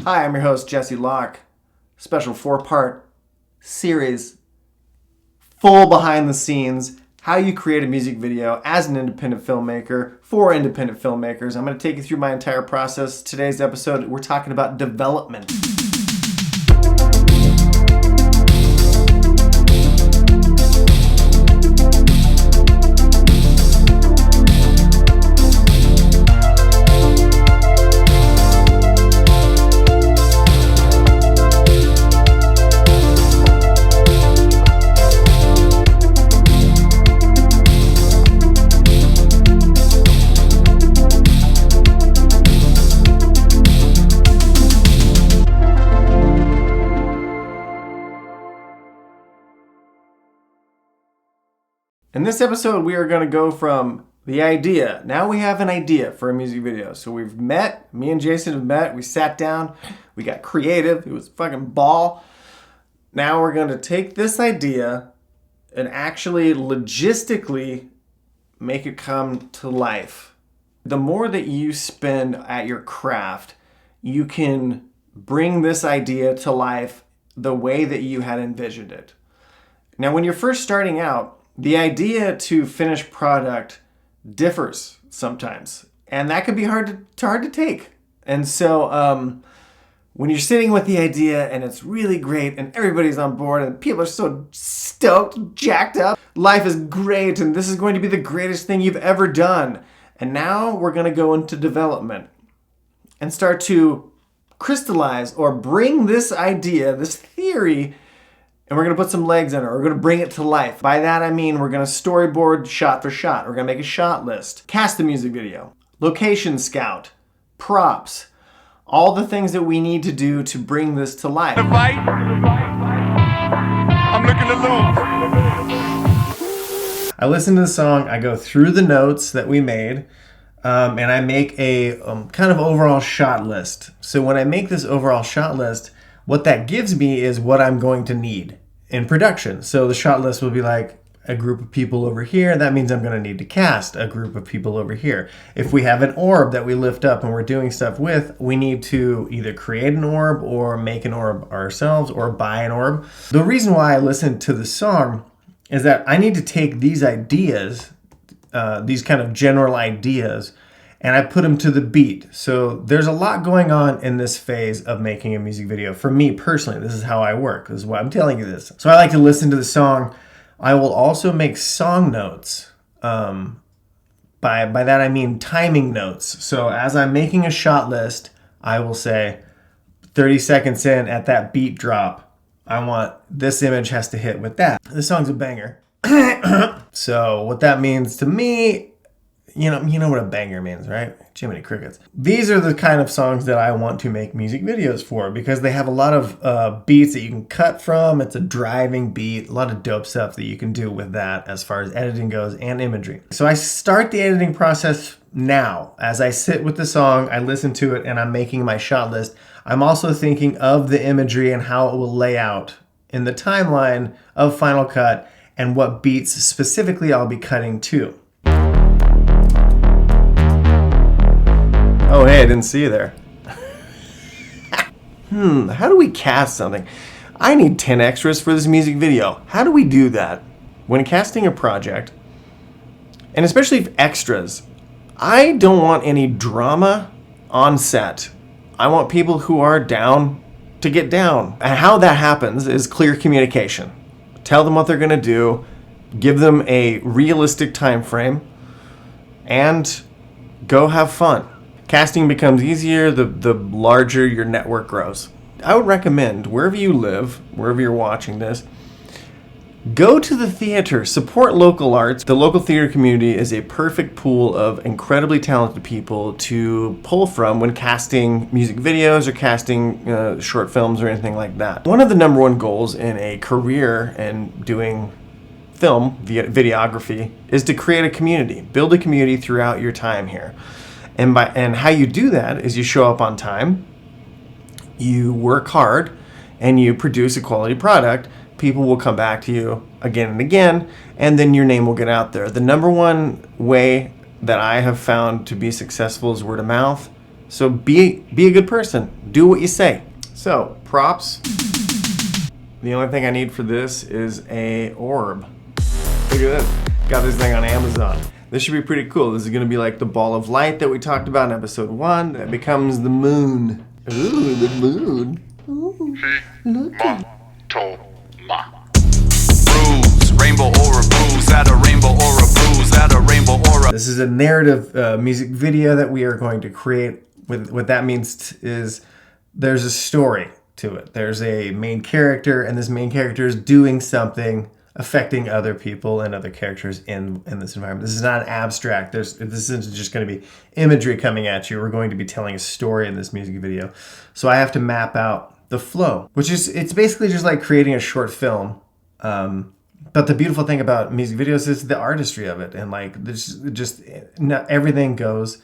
Hi, I'm your host, Jesse Locke. Special 4-part series, full behind the scenes, how you create a music video as an independent filmmaker for independent filmmakers. I'm going to take you through my entire process. Today's episode, we're talking about development. In this episode, we are going to go from the idea. Now we have an idea for a music video. So we've met, me and Jason have met, we sat down, we got creative, it was fucking ball. Now we're going to take this idea and actually logistically make it come to life. The more that you spend at your craft, you can bring this idea to life the way that you had envisioned it. Now, when you're first starting out, the idea to finished product differs sometimes, and that can be hard to take. And so when you're sitting with the idea and it's really great and everybody's on board and people are so stoked, jacked up, life is great and this is going to be the greatest thing you've ever done. And now we're going to go into development and start to crystallize or bring this idea, this theory, and we're going to put some legs in it. We're going to bring it to life. By that, I mean we're going to storyboard shot for shot. We're going to make a shot list, cast the music video, location scout, props, all the things that we need to do to bring this to life. The fight, I'm looking to lose. I listen to the song, I go through the notes that we made, and I make a kind of overall shot list. So when I make this overall shot list, what that gives me is what I'm going to need in production. So the shot list will be like a group of people over here. That means I'm going to need to cast a group of people over here. If we have an orb that we lift up and we're doing stuff with, we need to either create an orb or make an orb ourselves or buy an orb. The reason why I listen to the song is that I need to take these ideas, these kind of general ideas, and I put them to the beat. So there's a lot going on in this phase of making a music video. For me personally, this is how I work. This is why I'm telling you this. So I like to listen to the song. I will also make song notes. By that I mean timing notes. So as I'm making a shot list, I will say 30 seconds in at that beat drop, I want this image has to hit with that. This song's a banger. So what that means to me, you know what a banger means, right? Jiminy Crickets. These are the kind of songs that I want to make music videos for because they have a lot of beats that you can cut from. It's a driving beat, a lot of dope stuff that you can do with that as far as editing goes and imagery. So I start the editing process now. As I sit with the song, I listen to it, and I'm making my shot list. I'm also thinking of the imagery and how it will lay out in the timeline of Final Cut and what beats specifically I'll be cutting to. Oh, hey, I didn't see you there. How do we cast something? I need 10 extras for this music video. How do we do that? When casting a project, and especially extras, I don't want any drama on set. I want people who are down to get down. And how that happens is clear communication. Tell them what they're going to do, give them a realistic time frame, and go have fun. Casting becomes easier the larger your network grows. I would recommend, wherever you live, wherever you're watching this, go to the theater, support local arts. The local theater community is a perfect pool of incredibly talented people to pull from when casting music videos or casting short films or anything like that. One of the number one goals in a career in doing film, videography, is to create a community, build a community throughout your time here. And how you do that is you show up on time, you work hard, and you produce a quality product. People will come back to you again and again, and then your name will get out there. The number one way that I have found to be successful is word of mouth. So be a good person. Do what you say. So, props. The only thing I need for this is a orb. Look at this. Got this thing on Amazon. This should be pretty cool. This is going to be like the ball of light that we talked about in episode 1 that becomes the moon. Ooh, the moon. Ooh, look at Rainbow aura bruise, at a rainbow aura bruise, at a rainbow aura. This is a narrative music video that we are going to create. What that means is there's a story to it. There's a main character, and this main character is doing something affecting other people and other characters in this environment. This is not abstract. This isn't just going to be imagery coming at you. We're going to be telling a story in this music video. So I have to map out the flow, it's basically just like creating a short film. But the beautiful thing about music videos is the artistry of it, and like just not everything goes,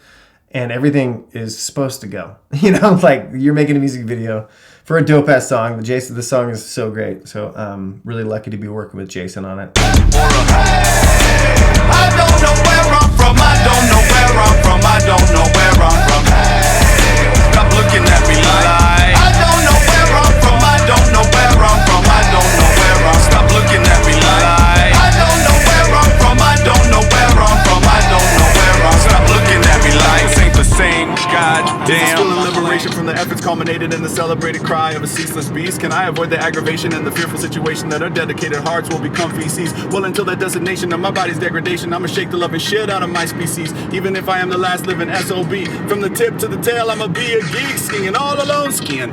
and everything is supposed to go. You know, like you're making a music video for a dope ass song. The song is so great. So really lucky to be working with Jason on it. I don't know where I'm from. I don't know where I'm from. I don't know where I'm from. Stop looking at me like I don't know where I'm from. I don't know where I'm from. I don't know where I'm. Stop looking at me like I don't know where I'm from. I don't know where I'm from. I don't know where I'm. Stop looking at me like this ain't the same. God damn. Still a liberation from the efforts culminated in the celebrated cry of a ceaseless beast. Can I avoid the aggravation and the fearful situation that our dedicated hearts will become feces? Well, until that designation of my body's degradation, I'ma shake the loving shit out of my species. Even if I am the last living SOB, from the tip to the tail, I'ma be a geek skiing all alone, skiing.